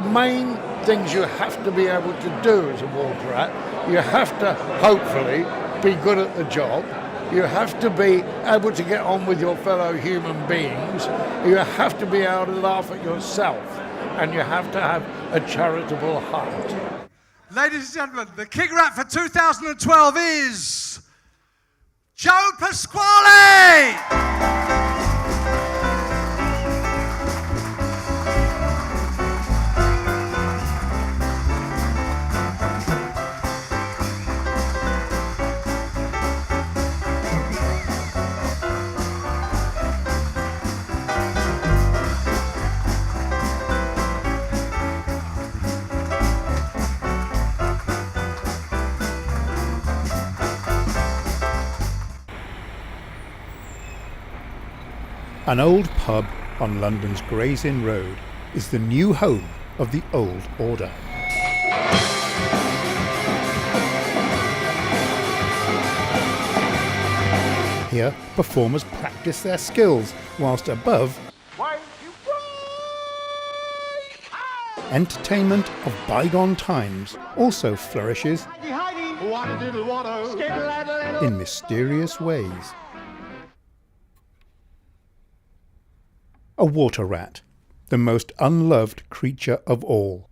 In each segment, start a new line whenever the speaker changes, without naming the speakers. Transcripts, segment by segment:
main things you have to be able to do as a water rat. You have to, hopefully, be good at the job. You have to be able to get on with your fellow human beings. You have to be able to laugh at yourself. And you have to have a charitable heart.
Ladies and gentlemen, the King Rat for 2012 is Joe Pasquale!
An old pub on London's Gray's Inn Road is the new home of the Old Order. Here, performers practice their skills, whilst above, entertainment of bygone times also flourishes in mysterious ways. A water rat, the most unloved creature of all.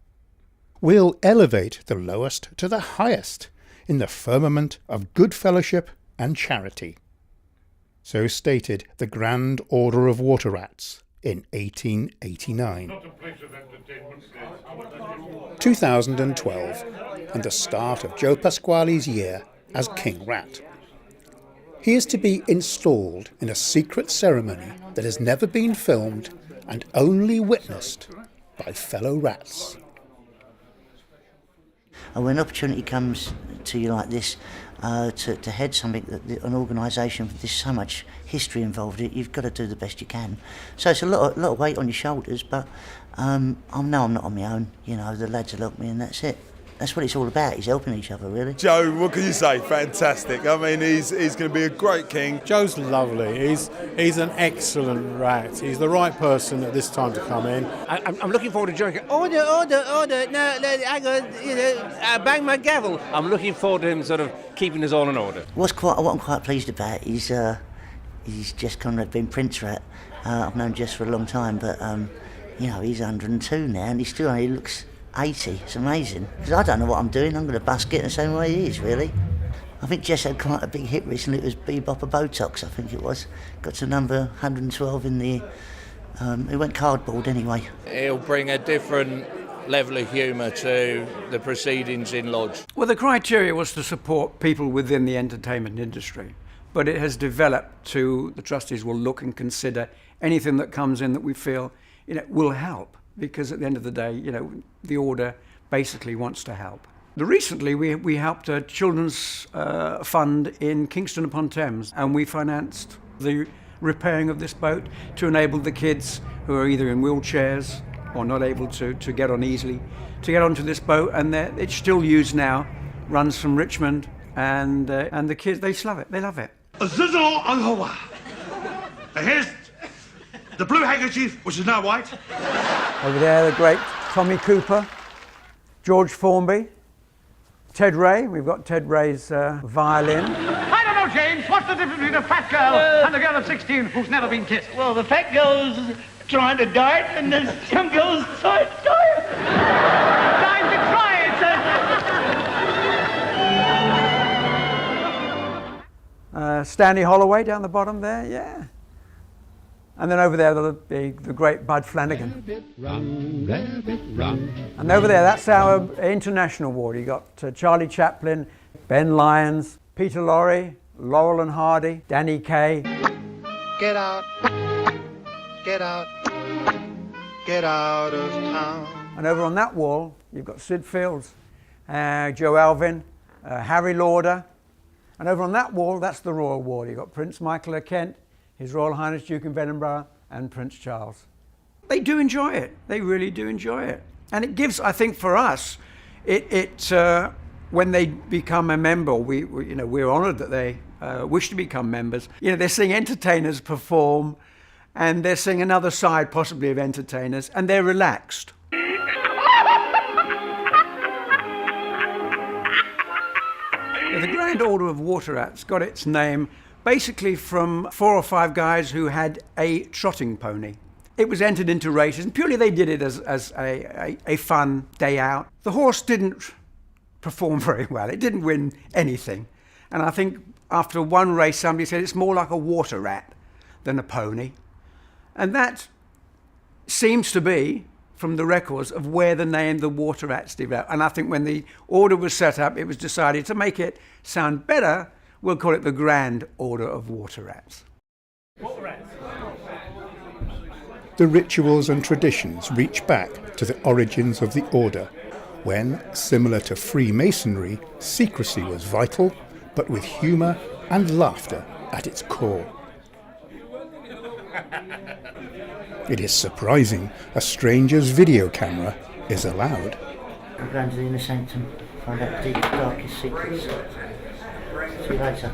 We'll elevate the lowest to the highest in the firmament of good fellowship and charity. So stated the Grand Order of Water Rats in 1889. 2012, and the start of Joe Pasquale's year as King Rat. He is to be installed in a secret ceremony that has never been filmed and only witnessed by fellow rats.
And when an opportunity comes to you like this, to head something, an organisation with so much history involved in it, you've got to do the best you can. So it's a lot of weight on your shoulders, but I know I'm not on my own. You know, the lads will help me and that's it. That's what it's all about, is helping each other, really.
Joe, what can you say? Fantastic. I mean, he's going to be a great king.
Joe's lovely. He's an excellent rat. He's the right person at this time to come in.
I'm looking forward to Joe. Order. No, hang on, bang my gavel. I'm looking forward to him sort of keeping us all in order.
What I'm quite pleased about is Jess Conrad being Prince Rat. I've known Jess for a long time, but you know, he's 102 now, and he still only looks 80. It's amazing. Because I don't know what I'm doing. I'm going to busk it the same way he is, really. I think Jess had quite a big hit recently. It was Bebop or Botox, I think it was. Got to number 112 in the... it went cardboard anyway.
He'll bring a different level of humour to the proceedings in Lodge.
Well, the criteria was to support people within the entertainment industry. But it has developed to... The trustees will look and consider anything that comes in that we feel, will help. Because at the end of the day, the order basically wants to help. Recently, we helped a children's fund in Kingston upon Thames, and we financed the repairing of this boat to enable the kids who are either in wheelchairs or not able to get on easily to get onto this boat, and it's still used now, runs from Richmond, and the kids, they love it. They love it.
Here's the blue handkerchief, which is now white.
Over there, the great Tommy Cooper, George Formby, Ted Ray. We've got Ted Ray's violin.
I don't know, James. What's the difference between a fat girl and a girl of 16 who's never been kissed?
Well, the fat girl's trying to dart, and the young girl's tired.
Time to try
it. Stanley Holloway down the bottom there, yeah. And then over there, the great Bud Flanagan.
Rabbit run.
And over there, that's our international ward. You got Charlie Chaplin, Ben Lyons, Peter Lorre, Laurel and Hardy, Danny Kaye.
Get out, get out, get out of town.
And over on that wall, you've got Sid Fields, Joe Alvin, Harry Lauder. And over on that wall, that's the Royal Ward. You've got Prince Michael of Kent, His Royal Highness Duke of Edinburgh, and Prince Charles. They do enjoy it. They really do enjoy it. And it gives, I think, for us, when they become a member, we're honoured that they wish to become members. They're seeing entertainers perform, and they're seeing another side, possibly, of entertainers, and they're relaxed. Grand Order of Water Rats got its name basically from 4 or 5 guys who had a trotting pony. It was entered into races, and purely they did it as a fun day out. The horse didn't perform very well. It didn't win anything. And I think after one race, somebody said it's more like a water rat than a pony. And that seems to be, from the records, of where the name the Water Rats developed. And I think when the order was set up, it was decided to make it sound better, we'll call it the Grand Order of Water Rats.
Water Rats.
The rituals and traditions reach back to the origins of the order, when, similar to Freemasonry, secrecy was vital, but with humour and laughter at its core. It is surprising a stranger's video camera is allowed.
I'm going to the inner sanctum, find out the deepest, darkest secrets. See you later.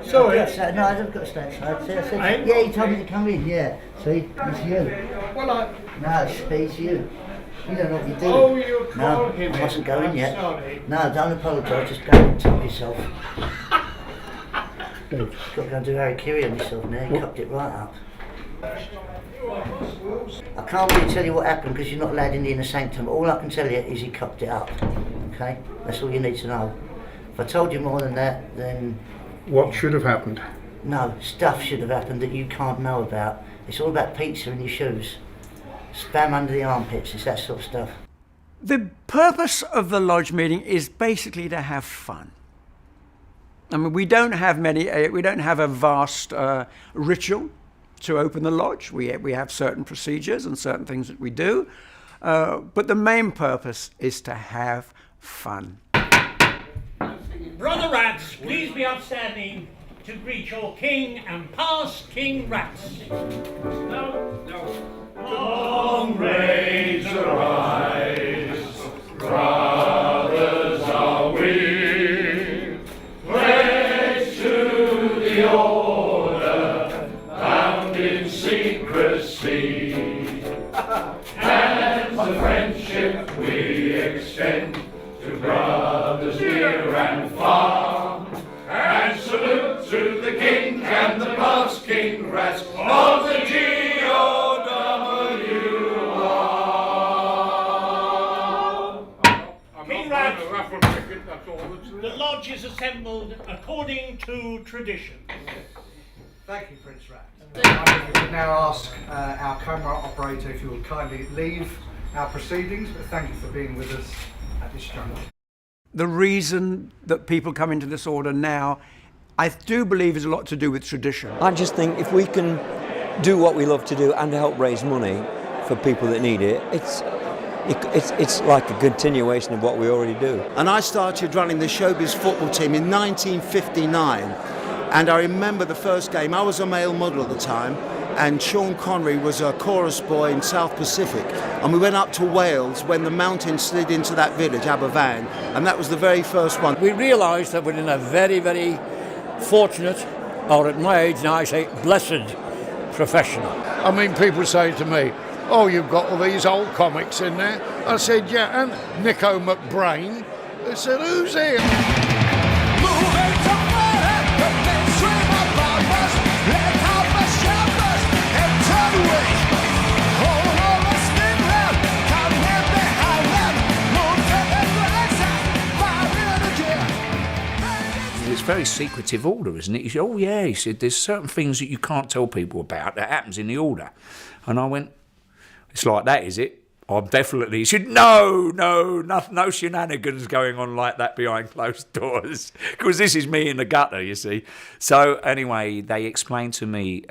Sorry.
No, I've got to stay outside. Yeah, he told me to come in, yeah. See, it's you.
Well,
No, it's you. You don't know what you do.
Oh, you're
No,
talking.
I mustn't go in yet.
Sorry.
No, don't apologise, just go and top yourself. You've got to go and do harakiri on yourself now, you cocked it right up. I can't really tell you what happened because you're not allowed in the inner sanctum. All I can tell you is he cocked it up. Okay? That's all you need to know. If I told you more than that, then...
What should have happened?
No, stuff should have happened that you can't know about. It's all about pizza in your shoes. Spam under the armpits, it's that sort of stuff.
The purpose of the lodge meeting is basically to have fun. I mean, we don't have a vast ritual to open the lodge. We have certain procedures and certain things that we do, but the main purpose is to have fun.
Brother Rats, please be upstanding to greet your king and past King Rats. No.
Comrades arise, brothers are we, pledged to the order, bound in secrecy, and the friendship we extend to brothers near and far, and salute to the king and the past King Rats of the GOWR.
King Rats, the lodge is assembled according to tradition.
Thank you, Prince Rat. I would now ask our camera operator if you will kindly leave our proceedings, but thank you for being with us at this juncture.
The reason that people come into this order now, I do believe, is a lot to do with tradition.
I just think if we can do what we love to do and help raise money for people that need it, it's like a continuation of what we already do.
And I started running the Showbiz football team in 1959, and I remember the first game. I was a male model at the time, and Sean Connery was a chorus boy in South Pacific, and we went up to Wales when the mountain slid into that village, Aberfan, and that was the very first one.
We realised that we're in a very, very fortunate, or at my age now I say blessed, profession.
I mean, people say to me, oh, you've got all these old comics in there. I said, yeah, and Nicko McBrain. They said, who's here?
It's a very secretive order, isn't it? He said, oh yeah, he said, there's certain things that you can't tell people about that happens in the order. And I went, it's like that, is it? I'm definitely... He said, no shenanigans going on like that behind closed doors. Because this is me in the gutter, you see. So anyway, they explained to me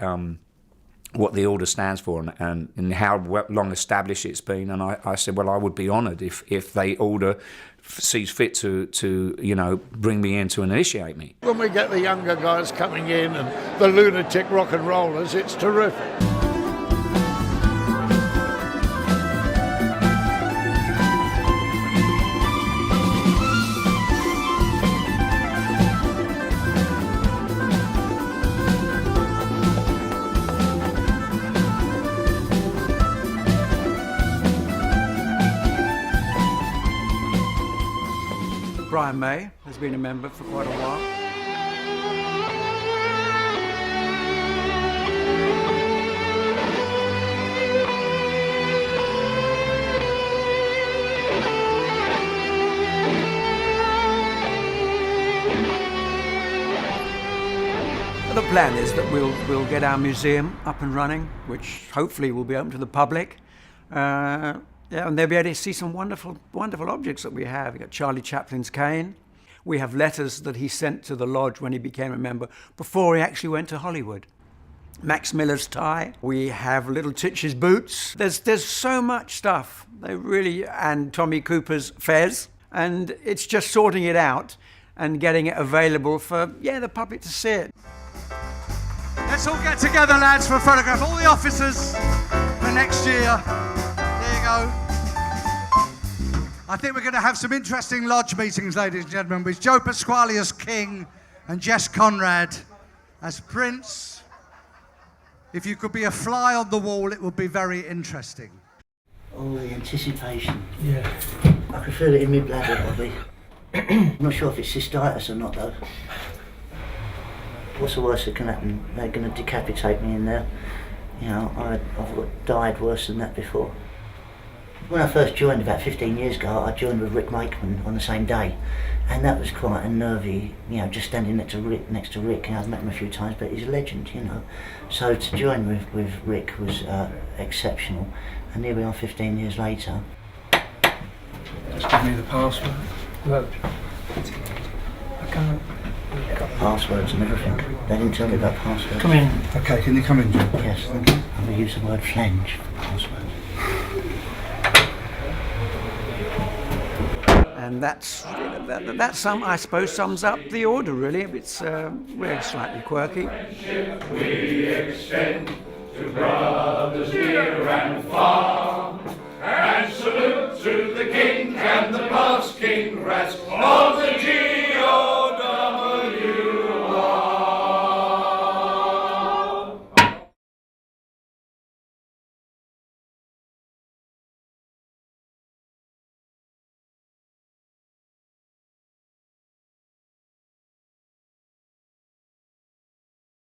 what the order stands for and how long established it's been. And I said, well, I would be honoured if they order sees fit to bring me in to initiate me.
When we get the younger guys coming in and the lunatic rock and rollers, it's terrific.
Brian May has been a member for quite a while. The plan is that we'll get our museum up and running, which hopefully will be open to the public. And they'll be able to see some wonderful objects that we have. We've got Charlie Chaplin's cane. We have letters that he sent to the lodge when he became a member before he actually went to Hollywood. Max Miller's tie. We have Little Titch's boots. There's so much stuff. And Tommy Cooper's fez. And it's just sorting it out and getting it available for the public to see it.
Let's all get together, lads, for a photograph. All the officers for next year. There you go. I think we're going to have some interesting lodge meetings, ladies and gentlemen, with Joe Pasquale as King and Jess Conrad as Prince. If you could be a fly on the wall, it would be very interesting.
Oh, the anticipation.
Yeah.
I can feel it in my bladder, Bobby. I'm not sure if it's cystitis or not, though. What's the worst that can happen? They're going to decapitate me in there. You know, I've died worse than that before. When I first joined about 15 years ago, I joined with Wakeman on the same day, and that was quite a nervy, you know, just standing next to Rick. You know, I've met him a few times, but he's a legend, you know. So to join with Rick was exceptional, and here we are 15 years later.
Just give me the password. Load. I can't.
Passwords and everything. They didn't tell me about passwords.
Come in. Okay, can you come in, Joe?
Yes, thank you. I'm going to use the word flange for passwords.
And that I suppose sums up the order, really. It's we're slightly quirky.
We extend to brothers near and far, and salute to the king and the past King Rats.